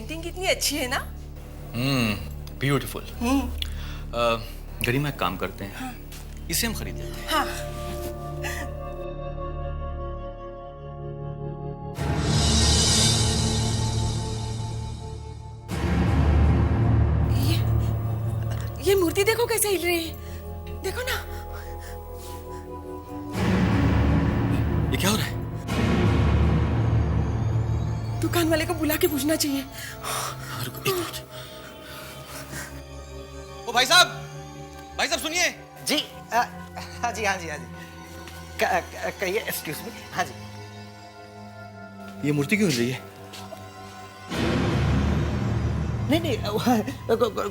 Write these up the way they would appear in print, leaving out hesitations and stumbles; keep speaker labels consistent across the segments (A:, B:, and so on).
A: Painting कितनी अच्छी है ना।
B: ब्यूटीफुल। गरिमा एक काम करते हैं, हाँ। इसे हम खरीद लेते हैं।
A: हाँ। ये मूर्ति देखो कैसे हिल रही है, देखो ना।
B: ये क्या हो रहा है?
A: दुकान वाले को बुला के पूछना चाहिए।
B: एक मिनट। ओ भाई साहब सुनिए।
C: जी हाँ जी हाँ जी हाँ जी, कहिए। Excuse me. हाँ जी।
B: ये मूर्ति क्यों हिल रही है?
C: नहीं,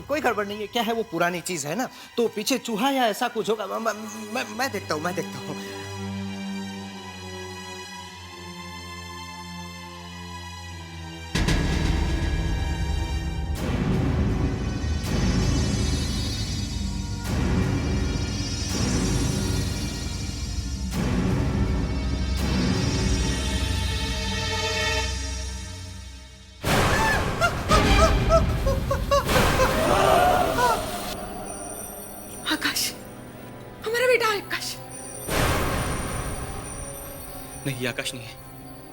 C: कोई गड़बड़ नहीं है। क्या है, वो पुरानी चीज है ना, तो पीछे चूहा या ऐसा कुछ होगा। मैं देखता हूँ।
A: आकाश, हमारा बेटा आकाश।
B: नहीं, ये आकाश नहीं है।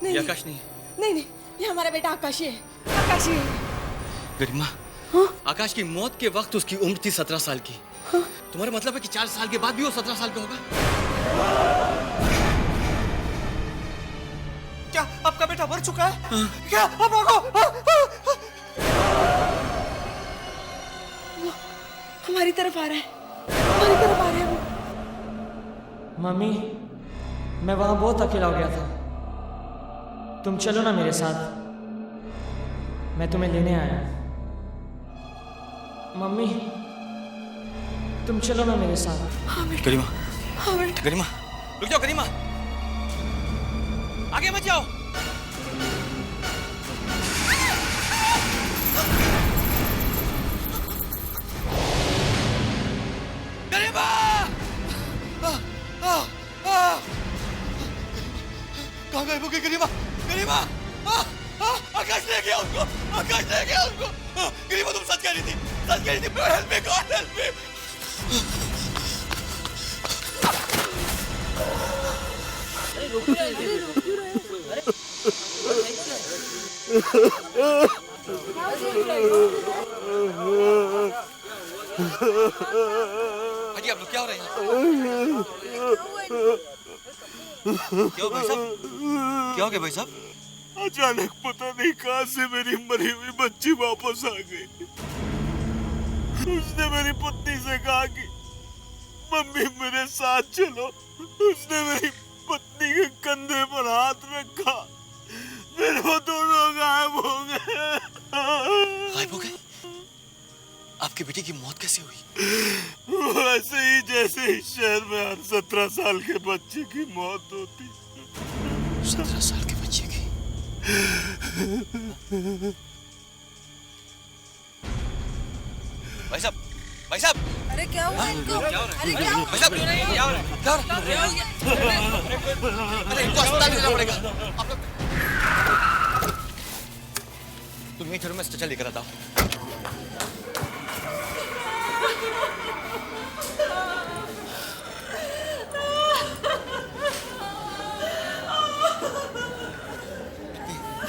A: नहीं,
B: ये आकाश नहीं है।
A: नहीं, ये हमारा बेटा आकाश ही है। आकाश ही है।
B: गरिमा,
A: हाँ?
B: आकाश की मौत के वक्त उसकी उम्र थी 17 साल की।
A: हाँ?
B: तुम्हारा मतलब है कि 4 साल के बाद भी वो 17 साल का होगा?
C: क्या आपका बेटा मर चुका है?
B: हाँ?
C: क्या अब भागो।
A: हमारी तरफ आ रहा है, हमारी तरफ आ रहा है वो।
D: मम्मी, मैं वहां बहुत अकेला हो गया था। तुम चलो ना मेरे साथ, मैं तुम्हें लेने आया हूं। मम्मी, तुम चलो ना मेरे साथ।
A: हाँ बेटा।
B: गरिमा,
A: हाँ बेटा।
B: गरिमा, रुक जाओ। गरिमा, आगे मत जाओ। गरिमा! कहाँ गए वो गरिमा? गरिमा! आकाश ले गया उसको! आकाश ले गया उसको! गरिमा, तुम सच कह रही थी, सच कह रही थी। Help me God, help me! अजी, आप लोग क्या हो रहे हैं? क्या हो भाई साहब? क्या हो गया भाई साहब?
E: अचानक पता नहीं कहां से मेरी मरी हुई बच्ची वापस आ गई। उसने मेरी पत्नी से कहा कि मम्मी मेरे साथ चलो। उसने मेरी पत्नी के कंधे पर हाथ रखा, फिर वो दोनों गायब हो गए।
B: गायब हो गए? आपकी बेटी की मौत कैसे हुई?
E: वैसे ही जैसे इस शहर में हर 17 साल के बच्चे की मौत होती।
B: 17 साल के बच्चे की? भाई साहब, भाई साहब!
A: अरे क्या हुआ इनको?
B: क्या हो रहा है?
A: अरे क्या हुआ?
B: भाई साहब, क्या हो रहा है? क्या हो रहा है? अरे इनको अस्पताल लेना पड़ेगा। आप लोग तुम यहीं ठहरो, मैं स्ट्रेचर लेकर आता हूँ।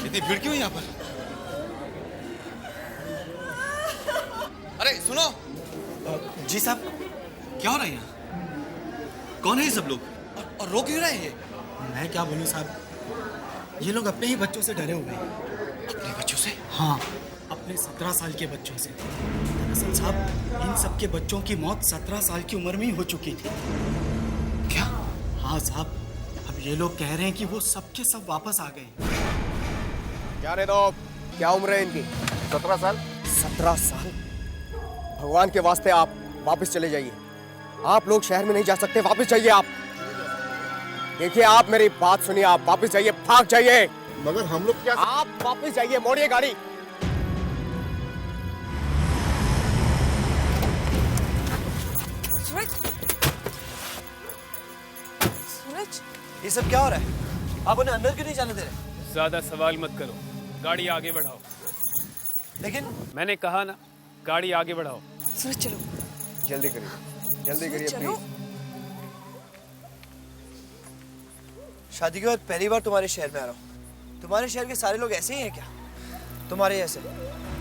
B: इतनी भीड़ क्यों है यहाँ पर? अरे सुनो।
C: जी साहब।
B: क्या हो रहा है यहाँ? कौन है ये सब लोग? और रो क्यों रहे हैं ये?
F: मैं क्या बोलूं साहब, ये लोग अपने ही बच्चों से डरे हुए हैं।
B: अपने बच्चों से?
F: हाँ, अपने 17 साल के बच्चों से। दरअसल साहब, इन सब के बच्चों की मौत 17 साल की उम्र में ही हो चुकी थी।
B: क्या?
F: हाँ साहब, अब ये लोग कह रहे हैं कि वो सब के सब वापस आ गए।
G: क्या रे दो, क्या उम्र है इनकी? 17 साल। 17 साल? भगवान के वास्ते आप वापस चले जाइए। आप लोग शहर में नहीं जा सकते, वापस जाइए आप। देखिए, आप मेरी बात सुनिए, आप वापस जाइए, भाग जाइए।
E: मगर हम लोग क्या?
G: आप वापस जाइए, मोड़िए गाड़ी।
A: सूरज, सूरज,
C: ये सब क्या हो रहा है? आप उन्हें अंदर क्यों नहीं जाने दे रहे?
H: ज्यादा सवाल मत करो, गाड़ी आगे बढ़ाओ।
B: लेकिन
E: मैंने कहा ना, गाड़ी आगे बढ़ाओ।
A: सूरज चलो।
G: जल्दी करिए, जल्दी करिए
A: चलो।
G: प्लीज।
B: शादी के बाद पहली बार तुम्हारे शहर में आ रहा हूँ। तुम्हारे शहर के सारे लोग ऐसे ही हैं क्या? तुम्हारे जैसे?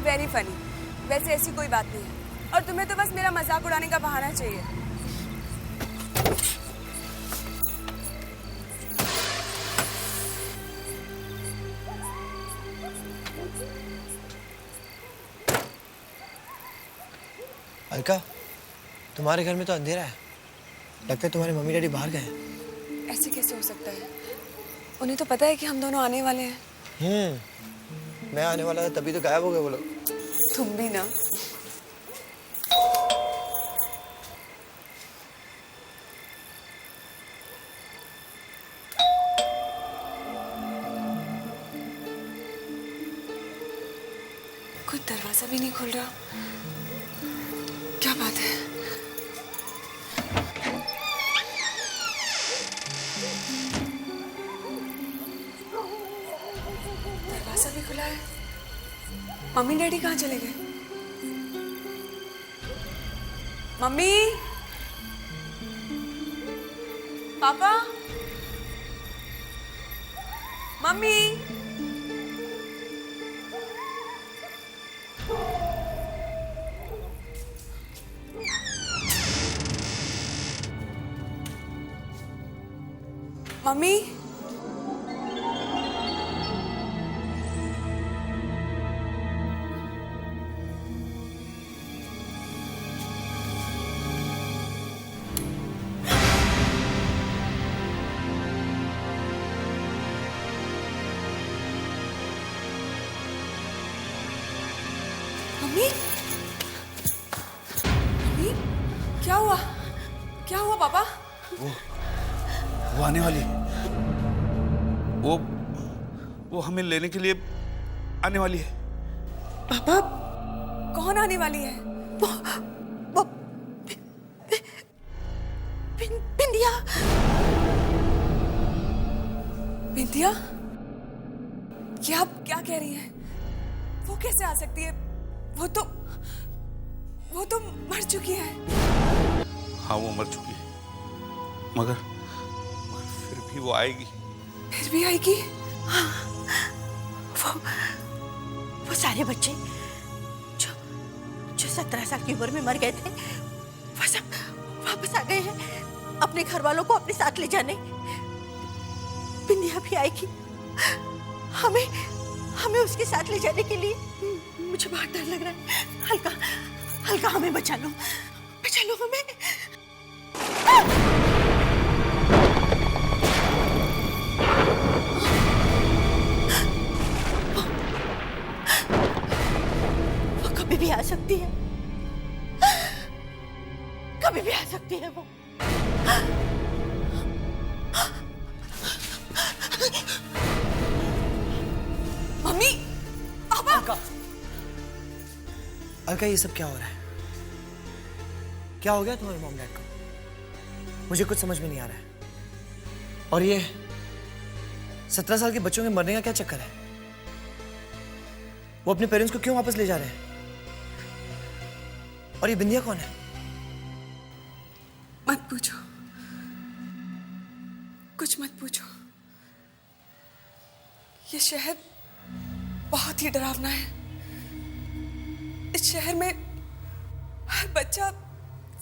H: Very funny. वैसे ऐसी कोई बात नहीं है और तुम्हें तो बस मेरा मजाक उड़ाने का बहाना चाहिए।
B: अलका, तुम्हारे घर में तो अंधेरा है। लगता है तुम्हारे मम्मी डैडी बाहर गए हैं।
H: ऐसे कैसे हो सकता है? उन्हें तो पता है कि हम दोनों आने वाले हैं।
B: मैं आने वाला था तभी तो गायब हो गए वो लोग।
H: तुम भी ना। कोई दरवाजा भी नहीं खुल रहा। क्या बात है? दरवाजा भी खुला है। मम्मी डैडी कहाँ चले गए? मम्मी, पापा, मम्मी। मम्मी, मम्मी, मम्मी, क्या हुआ? क्या हुआ पापा?
E: वो आने वाली है। वो हमें लेने के लिए आने वाली है।
H: पापा, कौन आने वाली है?
A: वो बिंदिया।
H: बिंदिया? ये आप क्या कह रही हैं? वो कैसे आ सकती है? वो तो मर चुकी है।
E: हाँ, वो मर चुकी है, मगर फिर भी वो आएगी।
H: फिर भी आएगी?
A: हाँ, वो सारे बच्चे जो 17 साल की उम्र में मर गए थे, वो सब वापस आ गए हैं अपने घर वालों को अपने साथ ले जाने। बिंदिया भी आएगी हमें उसके साथ ले जाने के लिए। मुझे बहुत डर लग रहा है। हल्का हमें बचा लो हमें। वो कभी भी आ सकती है, कभी भी आ सकती है वो।
H: मम्मी, पापा।
B: अलका, ये सब क्या हो रहा है? क्या हो गया तुम्हारे मॉम डैड को? मुझे कुछ समझ में नहीं आ रहा है। और ये 17 साल के बच्चों के मरने का क्या चक्कर है? वो अपने पेरेंट्स को क्यों वापस ले जा रहे हैं? और ये बिंदिया कौन है?
H: मत पूछो, कुछ मत पूछो। ये शहर बहुत ही डरावना है। इस शहर में हर बच्चा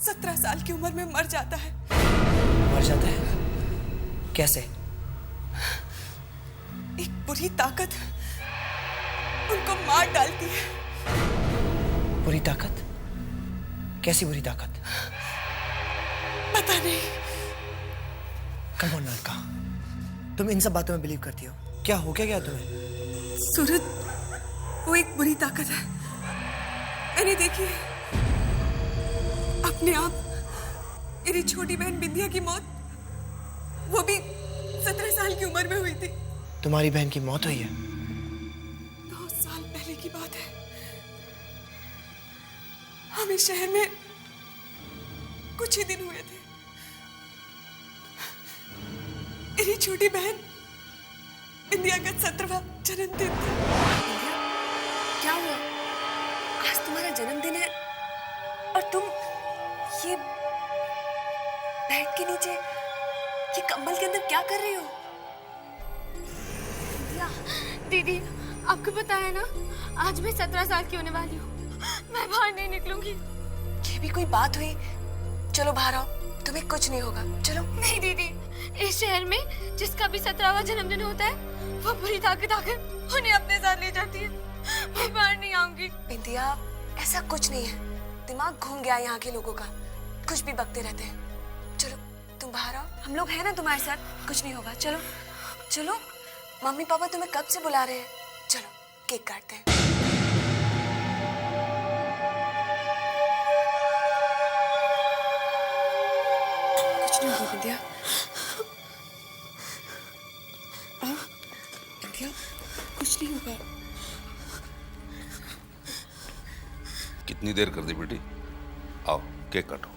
H: 17 साल की उम्र में मर जाता है।
B: मर जाता है? कैसे?
H: एक बुरी ताकत उनको मार डालती है।
B: बुरी ताकत? कैसी बुरी ताकत?
H: पता नहीं।
B: कम ऑन अलका, तुम इन सब बातों में बिलीव करती हो? क्या हो क्या तुम्हें?
H: सूरज, वो एक बुरी ताकत है। मैंने देखी है अपने आप। मेरी छोटी बहन बिंदिया की मौत, वो भी 17 साल की उम्र में हुई थी।
B: तुम्हारी बहन की मौत हुई है?
H: 2 साल पहले की बात है। हम इस शहर में कुछ ही दिन हुए थे। मेरी छोटी बहन बिंदिया का 17वां जन्मदिन था।
A: क्या हुआ?
H: आज तुम्हारा जन्मदिन है और तुम ये बेड के नीचे ये कंबल के अंदर क्या कर रही हो?
I: दीदी, आपको पता है ना, आज मैं 17 साल की होने वाली हूँ। मैं बाहर नहीं निकलूंगी।
H: ये भी कोई बात हुई? चलो बाहर आओ, तुम्हें कुछ नहीं होगा। चलो।
I: नहीं दीदी, इस शहर में जिसका भी 17वां जन्मदिन होता है वो बुरी ताकत आकर उन्हें अपने साथ ले जाती है। मैं बाहर नहीं आऊंगी।
H: बिंदिया, ऐसा कुछ नहीं है, दिमाग घूम गया यहाँ के लोगों का, कुछ भी बकते रहते हैं। चलो तुम बाहर आओ, हम लोग हैं ना तुम्हारे साथ, कुछ नहीं होगा। चलो चलो, मम्मी पापा तुम्हें कब से बुला रहे हैं। चलो केक काटते हैं। कुछ नहीं होगा बिंदिया। आओ बिंदिया, कुछ नहीं होगा।
J: कितनी देर कर दी बेटी? आओ केक काटो।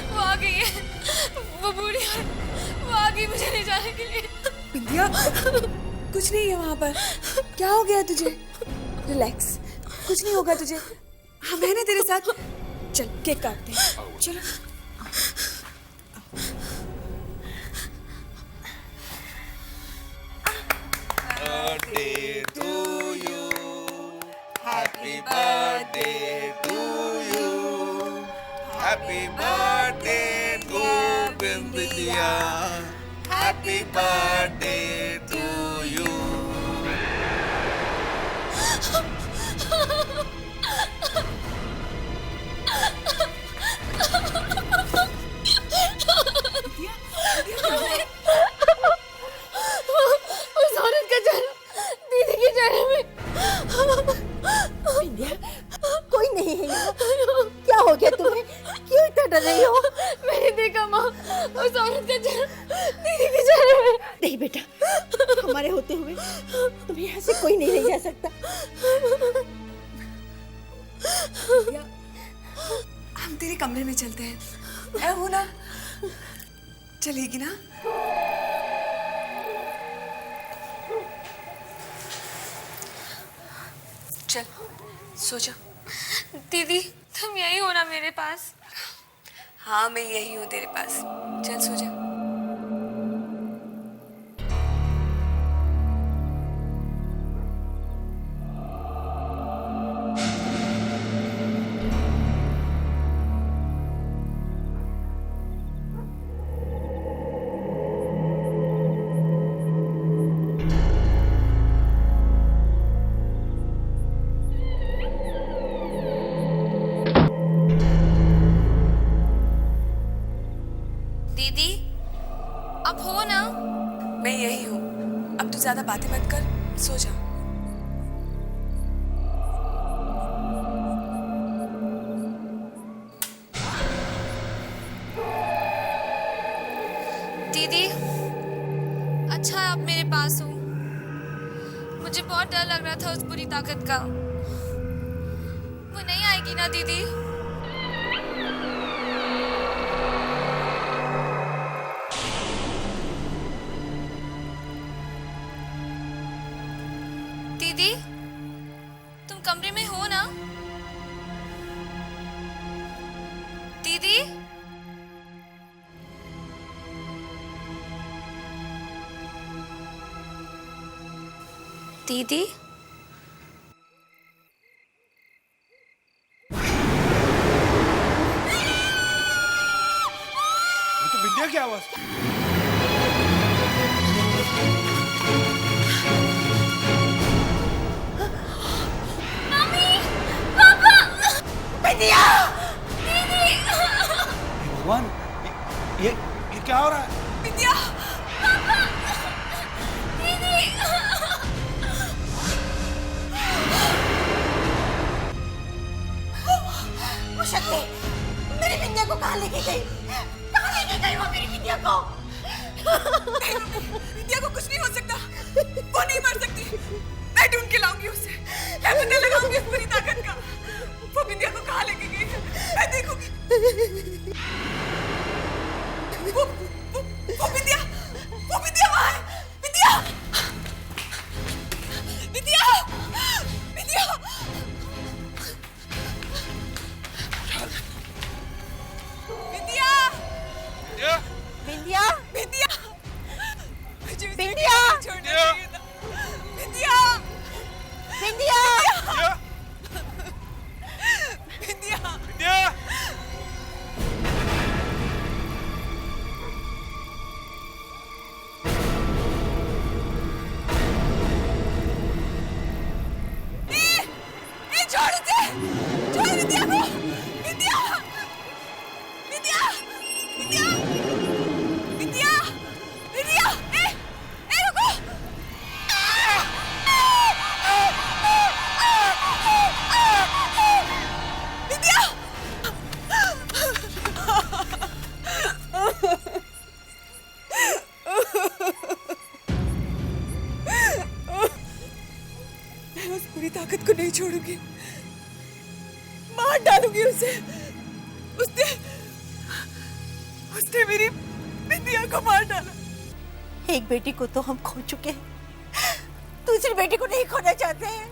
I: वो आ गई है, वो बूढ़ी है, वो आ गई मुझे ले जाने के लिए।
H: बिंदिया, कुछ नहीं है वहां पर। क्या हो गया तुझे? रिलैक्स, कुछ नहीं होगा तुझे। हम हैं ना तेरे साथ। चल केक काटते हैं। चलो।
E: Birthday to you, happy birthday to you, happy birthday to Bindiya, happy birthday to you.
I: उस औरत का चेहरा दीदी के चेहरे में।
A: बिंदिया, कोई नहीं है यहाँ। क्या हो गया तुम्हें? क्यों इतना डर रही हो?
I: मैंने देखा माँ, उस औरत का चेहरा दीदी के चेहरे में।
A: नहीं बेटा, हमारे होते हुए तुम्हें यहाँ से कोई नहीं ले जा सकता।
H: हम तेरे कमरे में चलते हैं। ऐ हो ना, चलेगी ना? चल सो जा।
I: दीदी, तुम यही हो ना मेरे पास?
H: हाँ मैं यही हूँ तेरे पास। चल सो जा।
I: दीदी, अब हो ना?
H: मैं यही हूँ, अब तू ज्यादा बातें मत कर, सो जा।
I: दीदी, अच्छा आप मेरे पास हो। मुझे बहुत डर लग रहा था उस बुरी ताकत का। वो नहीं आएगी ना दीदी? दीदी, तुम कमरे में हो ना? दीदी, दीदी,
E: ये तो बिंदिया की आवाज।
A: बिंदिया!
E: भगवान, ये क्या हो रहा है?
H: बिंदिया!
A: वो शक्ति मेरी बिंदिया को कहाँ लेके गई? कहाँ लेके गई वो मेरी बिंदिया को?
H: मुझे उसे
A: बिंदिया!
H: छोड़ना चाहिए था। बिंदिया!
A: बिंदिया!
H: बिंदिया! छोड़ दे! छोड़ बिंदिया को! बिंदिया! बिंदिया! बिंदिया! बिंदिया! बिंदिया! रुको! बिंदिया! मैं उस पूरी ताकत को नहीं छोड़ूंगी, मार डालूंगी उसे। उसने मेरी बिंदिया को मार डाला।
A: एक बेटी को तो हम खो चुके हैं, दूसरी बेटी को नहीं खोना चाहते हैं।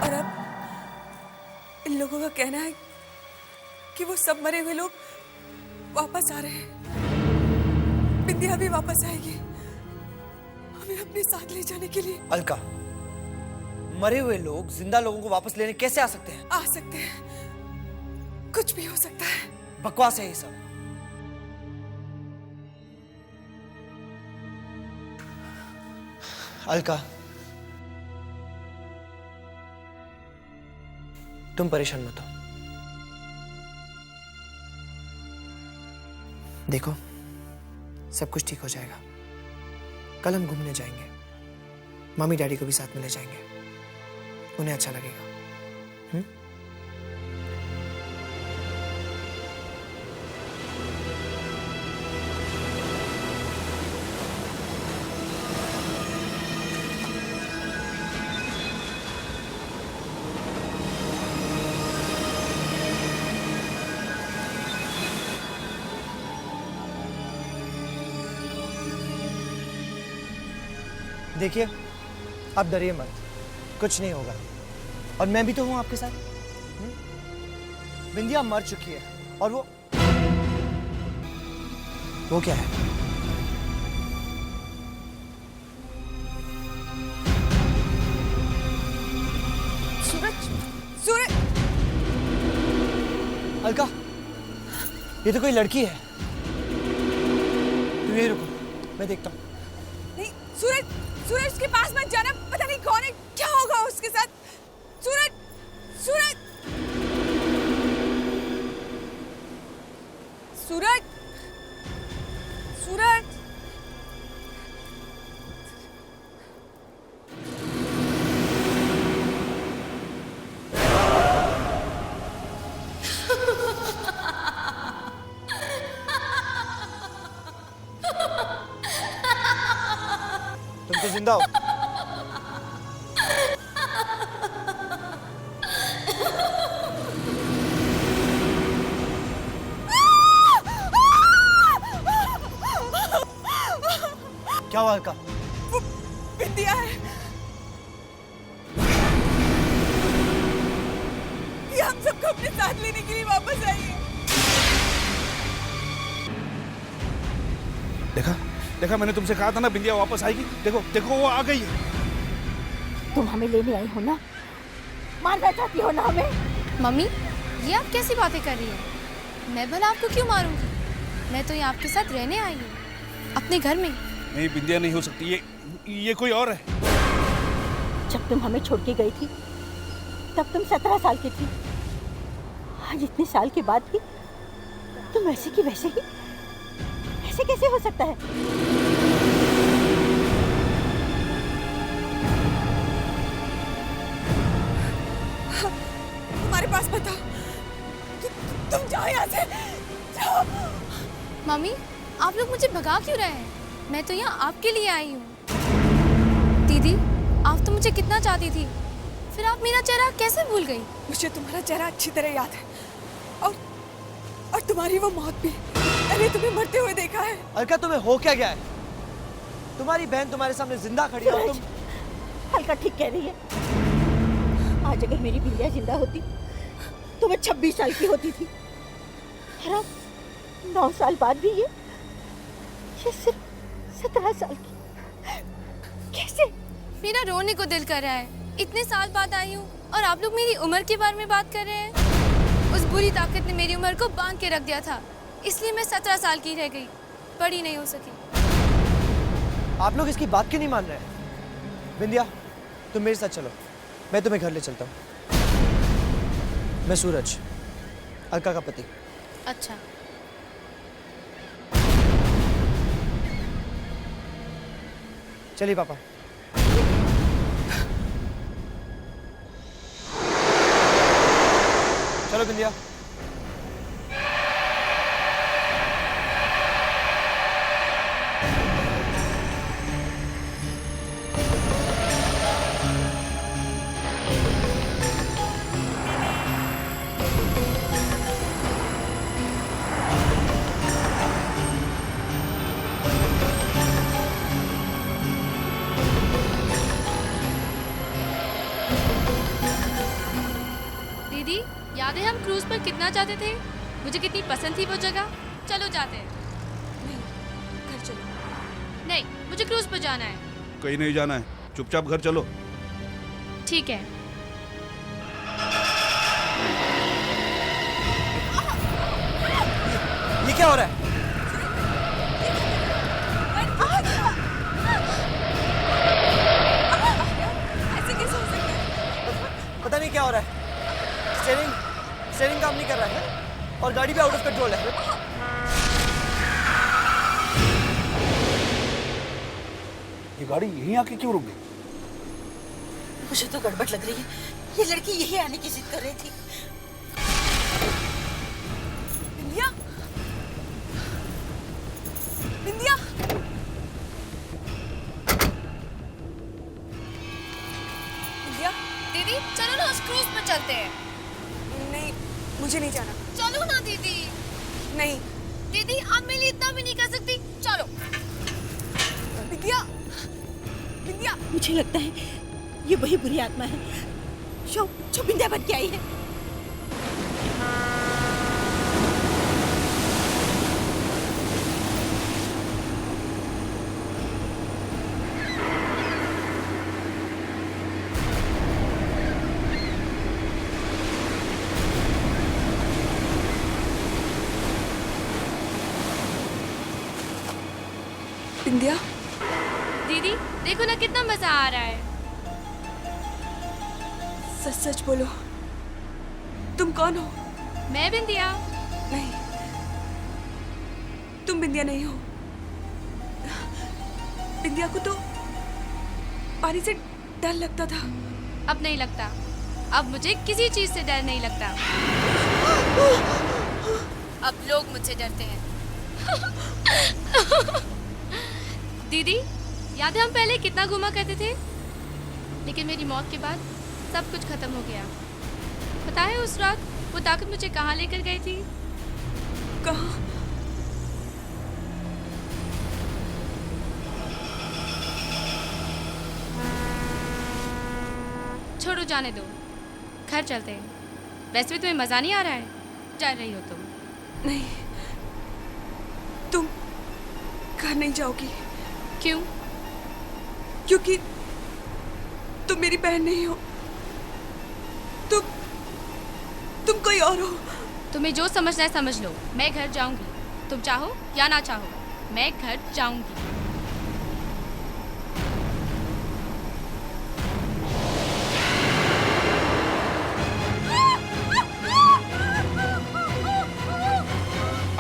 H: और अब इन लोगों का कहना है कि वो सब मरे हुए लोग वापस आ रहे हैं। बिंदिया भी वापस आएगी, हमें अपने साथ ले जाने के लिए।
B: अलका, मरे हुए लोग जिंदा लोगों को वापस लेने कैसे आ सकते हैं?
H: आ सकते हैं, कुछ भी हो सकता है।
B: बकवास है ये सब। अलका, तुम परेशान मत हो। देखो, सब कुछ ठीक हो जाएगा। कल हम घूमने जाएंगे, मम्मी डैडी को भी साथ में ले जाएंगे, उन्हें अच्छा लगेगा। देखिए, आप डरिए मत, कुछ नहीं होगा। और मैं भी तो हूं आपके साथ। बिंदिया मर चुकी है, और वो क्या है?
H: सूरज! सूरज!
B: अलका, ये तो कोई लड़की है। तुम यहीं रुको, मैं देखता हूं।
H: नहीं, सूरज! सूरज उसके पास मत जाना, पता नहीं कौन है, क्या होगा उसके साथ। सूरज! सूरज! सूरज! सूरज!
B: तुम तो जिंदा हो। क्या हुआ अलका?
H: वो बिंदिया है। ये हम सबको अपने साथ लेने के लिए वापस आई है।
E: देखा, मैंने तुमसे कहा था ना बिंदिया वापस आएगी। देखो देखो, वो आ गई है।
A: तुम हमें लेने आई हो ना, मारना चाहती हो ना हमें?
I: मम्मी, ये आप कैसी बातें कर रही हैं? मैं भला आपको क्यों मारूंगी? मैं तो यहाँ आपके साथ रहने आई हूँ, अपने घर में।
E: नहीं, बिंदिया नहीं हो सकती, ये कोई और है।
A: जब तुम हमें छोड़ के गई थी, तब तुम 17 साल की थी। आज इतने साल के बाद भी तुम वैसे की वैसे ही। ऐसे कैसे हो सकता है?
H: हमारे पास मत आओ, तुम जाओ यहाँ से, जाओ।
I: मम्मी, आप लोग मुझे भगा क्यों रहे हैं? मैं तो यहाँ आपके लिए आई हूँ। दीदी, आप तो मुझे कितना चाहती थी, फिर आप मेरा चेहरा कैसे भूल गई?
H: मुझे तुम्हारा चेहरा अच्छी तरह याद है, और तुम्हारी वो मौत भी। मैंने तुम्हें मरते हुए देखा है।
B: अलका, तुम्हें हो क्या गया है? तुम्हारी बहन तुम्हारे सामने जिंदा खड़ी है और तुम।
A: अलका ठीक कह रही है। आज अगर मेरी बिंदिया जिंदा होती तो मैं 26 साल की होती थी। और अब 9 साल बाद भी ये सिर्फ 17 साल की। कैसे?
I: मेरा रोने को दिल कर रहा है। इतने साल बाद आई हूँ और आप लोग मेरी उम्र के बारे में बात कर रहे हैं। उस बुरी ताकत ने मेरी उम्र को बांध के रख दिया था, इसलिए मैं 17 साल की रह गई, बड़ी नहीं हो सकी।
B: आप लोग इसकी बात क्यों नहीं मान रहे? विंध्या, तुम मेरे साथ चलो, मैं तुम्हें घर ले चलता हूँ। मैं सूरज, अलका का पति।
I: अच्छा।
B: चलिए पापा। चलो विंध्या।
I: दीदी, याद है हम क्रूज पर कितना जाते थे? मुझे कितनी पसंद थी वो जगह। चलो जाते हैं।
H: नहीं, घर चलो।
I: नहीं, मुझे क्रूज पर जाना है।
J: कहीं नहीं जाना है, चुपचाप घर चलो।
I: ठीक है।
B: ये क्या हो रहा है?
H: ऐसे कैसे हो सकता है?
B: पता नहीं क्या हो रहा है। स्टीयरिंग काम नहीं कर रहा है और गाड़ी भी आउट ऑफ कंट्रोल है।
F: ये गाड़ी यहीं आके क्यों रुक गई?
A: मुझे तो गड़बड़ लग रही है। ये लड़की यही आने की जिद कर रही थी।
H: बिंदिया, बिंदिया, बिंदिया।
I: दीदी, चलो ना उस क्रूज पर चलते हैं।
H: नहीं, मुझे नहीं जाना।
I: चलो ना दीदी।
H: नहीं।
I: दीदी, आप मेरे लिए इतना भी नहीं कर सकती। चलो।
H: बिंदिया, बिंदिया।
A: मुझे लगता है ये वही बुरी आत्मा है जो बिंदिया बन के आई है।
H: बिंदिया।
I: दीदी, देखो ना कितना मजा आ रहा है।
H: सच सच बोलो, तुम कौन हो?
I: मैं बिंदिया।
H: नहीं, तुम बिंदिया नहीं हो। बिंदिया को तो पानी से डर लगता था।
I: अब नहीं लगता। अब मुझे किसी चीज से डर नहीं लगता। अब लोग मुझसे डरते हैं। दीदी, याद है हम पहले कितना घूमा करते थे? लेकिन मेरी मौत के बाद सब कुछ खत्म हो गया। पता है उस रात वो ताकत मुझे कहाँ लेकर गई थी?
H: कहाँ?
I: छोड़ो, जाने दो, घर चलते हैं। वैसे भी तुम्हें मजा नहीं आ रहा है, जा रही हो तुम।
H: नहीं, तुम घर नहीं जाओगी।
I: क्यों?
H: क्योंकि तुम मेरी बहन नहीं हो। तुम कोई और हो।
I: तुम्हें जो समझना है समझ लो। मैं घर जाऊंगी, तुम चाहो या ना चाहो, मैं घर जाऊंगी।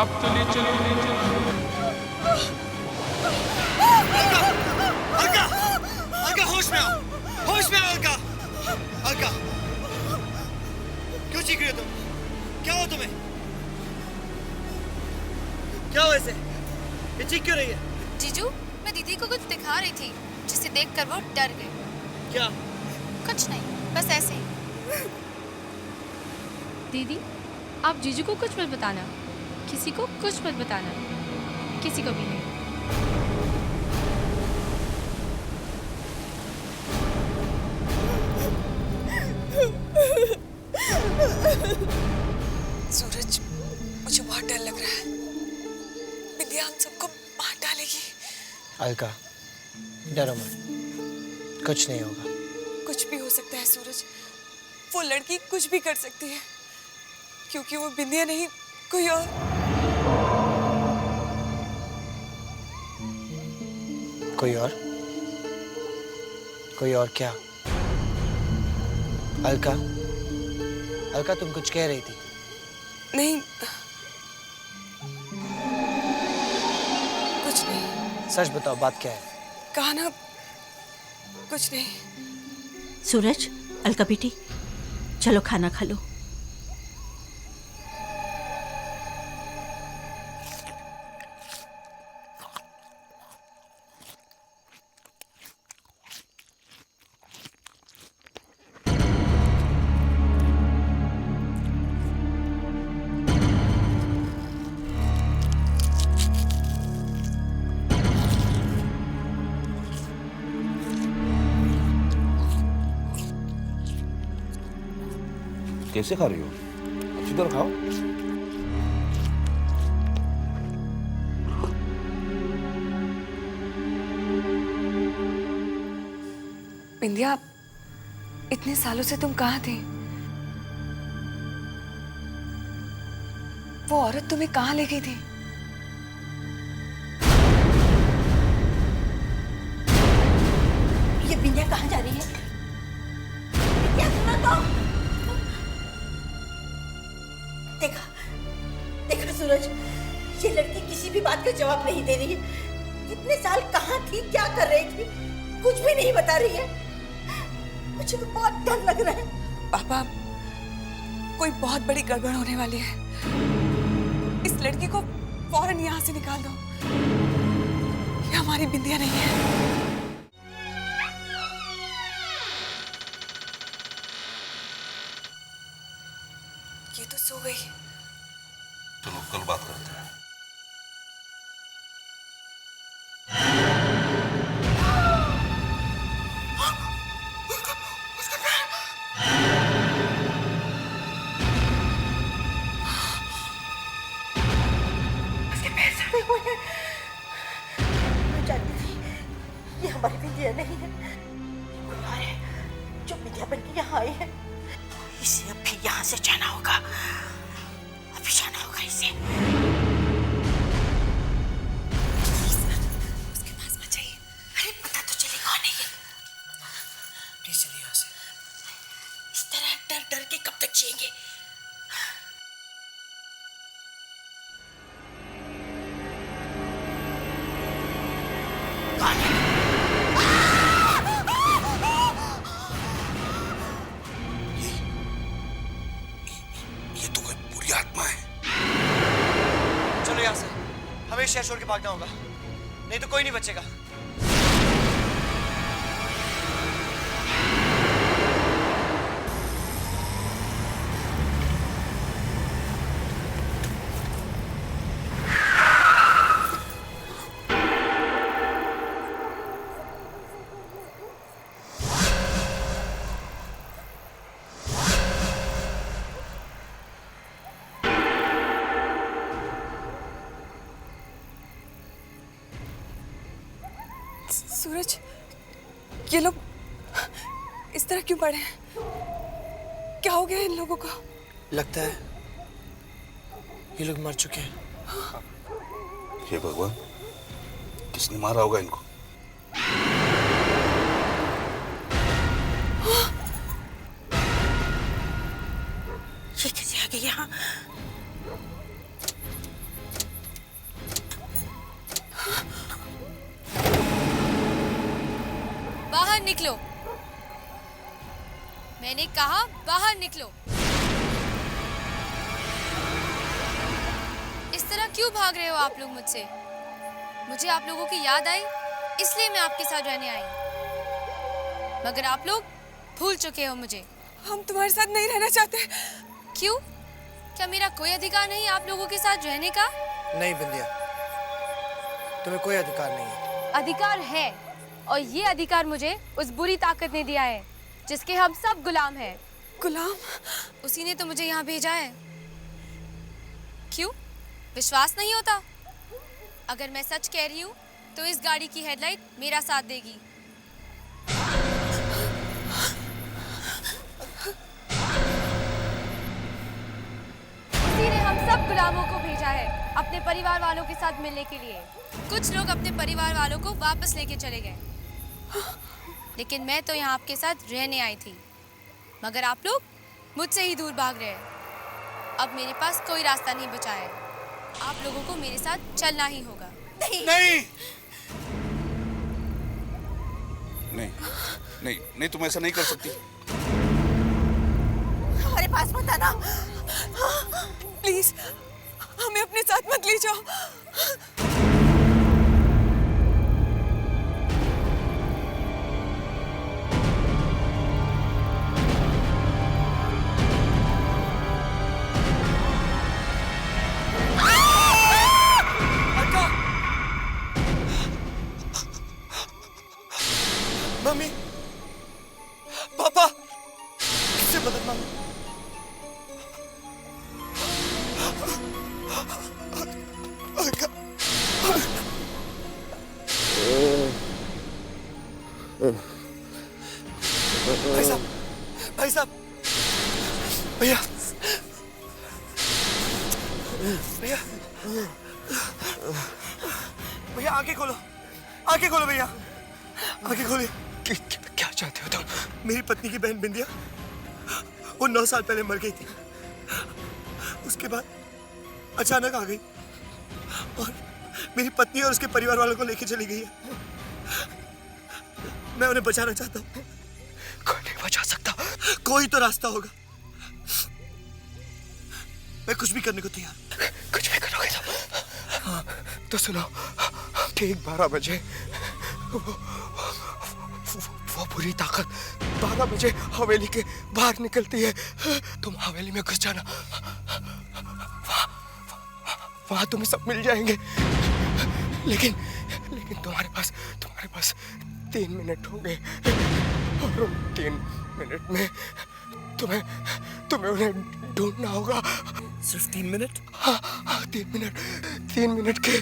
E: अब तो ले चलो, ले चलो।
B: अलका, होश में आओ, होश में आओ अलका। अलका, क्यों चीख रही हो तुम? क्या हो तुम्हें? क्या हो ऐसे? ये चीख क्यों रही है?
I: जीजू, मैं दीदी को कुछ दिखा रही थी जिसे देखकर वो डर गई।
B: क्या?
I: कुछ नहीं, बस ऐसे ही। दीदी, आप जीजू को कुछ मत बताना, किसी को कुछ मत बताना, किसी को भी नहीं।
H: सूरज, मुझे बहुत डर लग रहा है। बिंदिया हम सबको मार डालेगी।
B: अलका, डरो मत, कुछ नहीं होगा।
H: कुछ भी हो सकता है सूरज। वो लड़की कुछ भी कर सकती है, क्योंकि वो बिंदिया नहीं, कोई और।
B: कोई और? कोई और क्या? अलका, अलका तुम कुछ कह रही थी।
H: नहीं, कुछ नहीं।
B: सच बताओ, बात क्या है?
H: कहा ना, कुछ नहीं।
A: सूरज, अलका बेटी, चलो खाना खा लो।
J: कैसे खा रही हो? अच्छी तरह खाओ।
H: बिंदिया, इतने सालों से तुम कहाँ थे? वो औरत तुम्हें कहाँ ले गई थी?
A: ये बिंदिया कहाँ जा रही है? क्या सुना तो? देखा, देखा सूरज, ये लड़की किसी भी बात का जवाब नहीं दे रही है। इतने साल कहाँ थी, क्या कर रही थी, कुछ भी नहीं बता रही है। मुझे तो बहुत डर लग रहा है।
H: पापा, कोई बहुत बड़ी गड़बड़ होने वाली है। इस लड़की को फौरन यहाँ से निकाल दो। ये हमारी बिंदिया नहीं है। ये तो सो गई।
J: चलो कल बात करते हैं।
A: मैं जानती थी ये हमारी बिंदिया नहीं है, कोई और है जो बिंदिया बन के यहाँ आई है। इसे अभी यहाँ से जाना होगा, अभी जाना होगा इसे।
H: उसके पास मत जाइए।
A: अरे पता तो चले कौन है ये।
B: प्लीज चलिए यहाँ से।
A: इस तरह डर डर के कब तक जिएंगे? कौन है?
J: ये तो कोई बुरी आत्मा है।
B: चलो यहाँ से, हमें शहर छोड़ के भागना होगा, नहीं तो कोई नहीं बचेगा।
H: सूरज, ये लोग इस तरह क्यों पड़े हैं? क्या हो गया इन लोगों को?
B: लगता है ये लोग मर चुके हैं।
J: हे भगवान, किसने मारा होगा इनको?
A: ये कैसे आ गई यहाँ?
I: बाहर निकलो। मैंने कहा बाहर निकलो। इस तरह क्यों भाग रहे हो आप लोग मुझसे? मुझे आप लोगों की याद आई, इसलिए मैं आपके साथ रहने आई। मगर आप लोग भूल चुके हो मुझे।
H: हम तुम्हारे साथ नहीं रहना चाहते।
I: क्यों? क्या मेरा कोई अधिकार नहीं आप लोगों के साथ रहने का?
B: नहीं बिंदिया, तुम्हें कोई अधिकार नहीं है।
I: अधिकार है, और ये अधिकार मुझे उस बुरी ताकत ने दिया है जिसके हम सब गुलाम हैं।
H: गुलाम?
I: उसी ने तो मुझे यहाँ भेजा है। क्यों? विश्वास नहीं होता? अगर मैं सच कह रही हूँ तो इस गाड़ी की हेडलाइट मेरा साथ देगी। उसी ने हम सब गुलामों को भेजा है अपने परिवार वालों के साथ मिलने के लिए। कुछ लोग अपने परिवार वालों को वापस लेके चले गए, लेकिन मैं तो यहाँ आपके साथ रहने आई थी। मगर आप लोग मुझसे ही दूर भाग रहे हैं। अब मेरे पास कोई रास्ता नहीं बचा है। आप लोगों को मेरे साथ चलना ही होगा।
J: नहीं नहीं नहीं नहीं, तुम ऐसा नहीं कर सकती।
H: हमारे पास मत आना, प्लीज हमें अपने साथ मत ले जाओ।
B: मम्मी, पापा, किससे मदद मांगू? भाई साहब, भैया, भैया, भैया, आंखें खोलो, आंखें खोलो भैया, आंखें खोलिए।
C: क्या चाहते हो तुम?
B: मेरी पत्नी की बहन बिंदिया, वो 9 साल पहले मर गई थी। उसके बाद अचानक आ गई और मेरी पत्नी और उसके परिवार वालों को लेके चली गई है। मैं उन्हें बचाना चाहता हूँ।
C: कोई नहीं बचा सकता।
B: कोई तो रास्ता होगा। मैं कुछ भी करने को तैयार।
C: कुछ भी करोगे तुम? हाँ, तो सुनो, ठीक 12 बजे वो बुरी ताकत 12 बजे हवेली के बाहर निकलती है। तुम हवेली में घुस जाना, वहां तुम्हें सब मिल जाएंगे। लेकिन तुम्हारे पास 3 मिनट होंगे और उन 3 मिनट में तुम्हें उन्हें ढूंढना होगा।
B: सिर्फ 3 मिनट?
C: हाँ, 3 मिनट। 3 मिनट के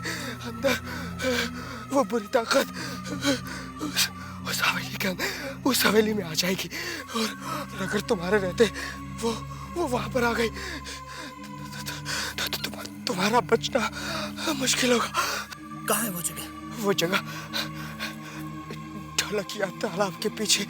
C: अंदर वो बुरी ताकत उस हवेली में आ जाएगी और अगर तुम्हारे रहते वो वहां पर आ गई तो तुम्हारा बचना मुश्किल होगा।
B: कहाँ है वो जगह?
C: वो जगह ढलकिया तालाब के पीछे।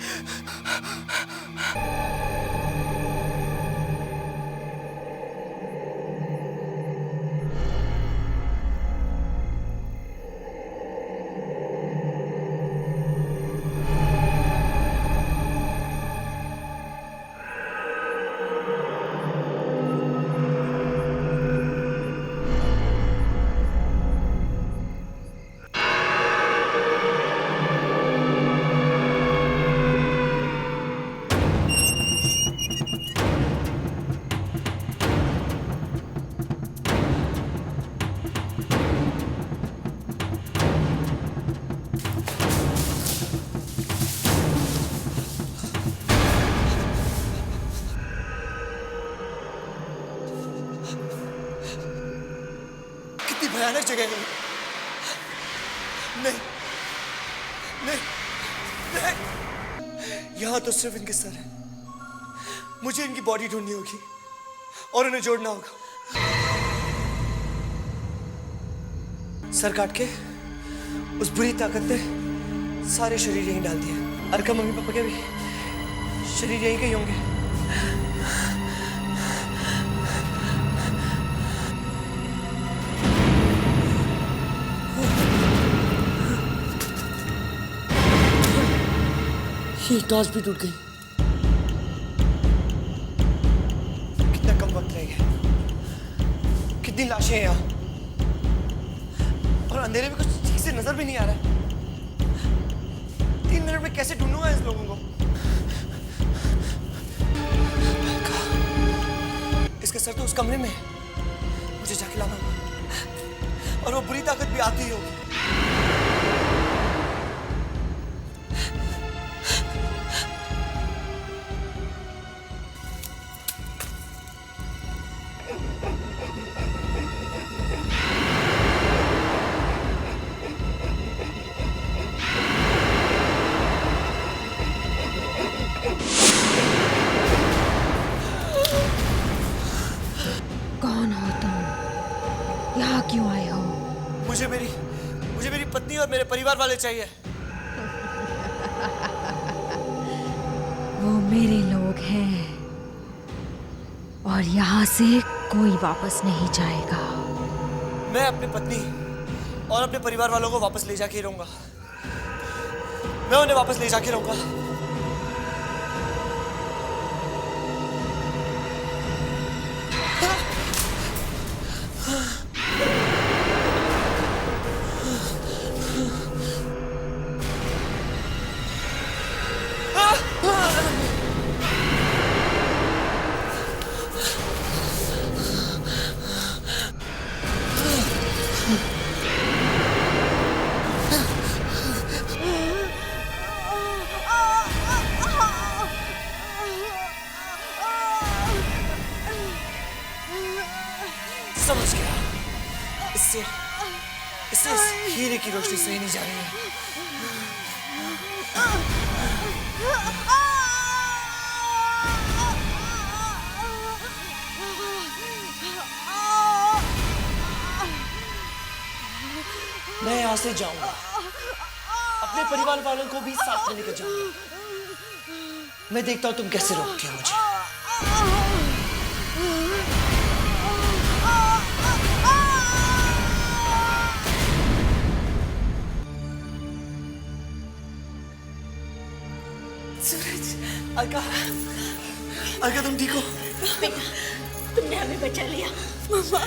B: भयानक जगह है। नहीं, नहीं, नहीं। यहाँ तो सिर्फ इनके सर है। मुझे इनकी बॉडी ढूंढनी होगी और उन्हें जोड़ना होगा। सर काट के उस बुरी ताकत ने सारे शरीर यहीं डाल दिए। अर्का मम्मी पापा के भी शरीर यहीं के ही होंगे। ये टॉर्च भी टूट गई। कितना कम वक्त रह गया। कितनी लाशें हैं यहाँ और अंधेरे में कुछ ठीक से नजर भी नहीं आ रहा। 3 मिनट में कैसे ढूंढूंगा इस लोगों को? इसका सर तो उस कमरे में है। मुझे जाके लाना होगा और वो बुरी ताकत भी आती ही होगी।
K: यहाँ क्यों आए हो?
B: मुझे मेरी पत्नी और मेरे परिवार वाले चाहिए।
K: वो मेरे लोग हैं और यहाँ से कोई वापस नहीं जाएगा।
B: मैं अपनी पत्नी और अपने परिवार वालों को वापस ले जाके ही रहूंगा। मैं उन्हें वापस ले जाके रहूंगा। समझ गया। इससे इस हीरे की रोशनी सही नहीं जा रही है। मैं यहाँ से जाऊंगा, अपने परिवार वालों को भी साथ में लेकर जाऊंगा। मैं देखता हूँ तुम कैसे रोकती हो मुझे। सूरज, अलका तुम ठीक हो?
A: बेटा, तुमने हमें बचा लिया।
H: मम्मा,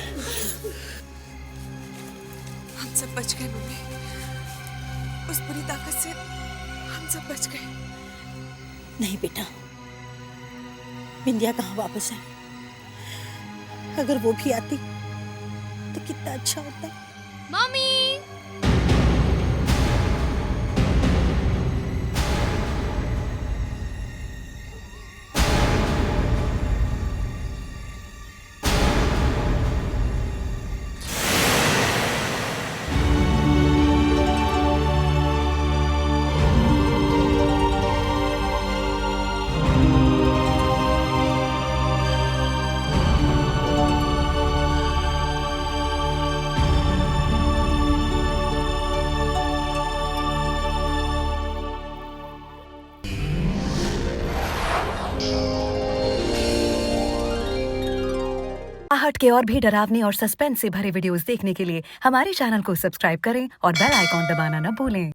H: हम सब बच गए मम्मी। उस बुरी ताकत से हम सब बच गए।
A: नहीं बेटा, बिंदिया कहाँ वापस आई? अगर वो भी आती तो कितना अच्छा होता।
I: मम्मी,
K: आहट के और भी डरावनी और सस्पेंस से भरे वीडियोस देखने के लिए हमारे चैनल को सब्सक्राइब करें और बेल आइकॉन दबाना न भूलें।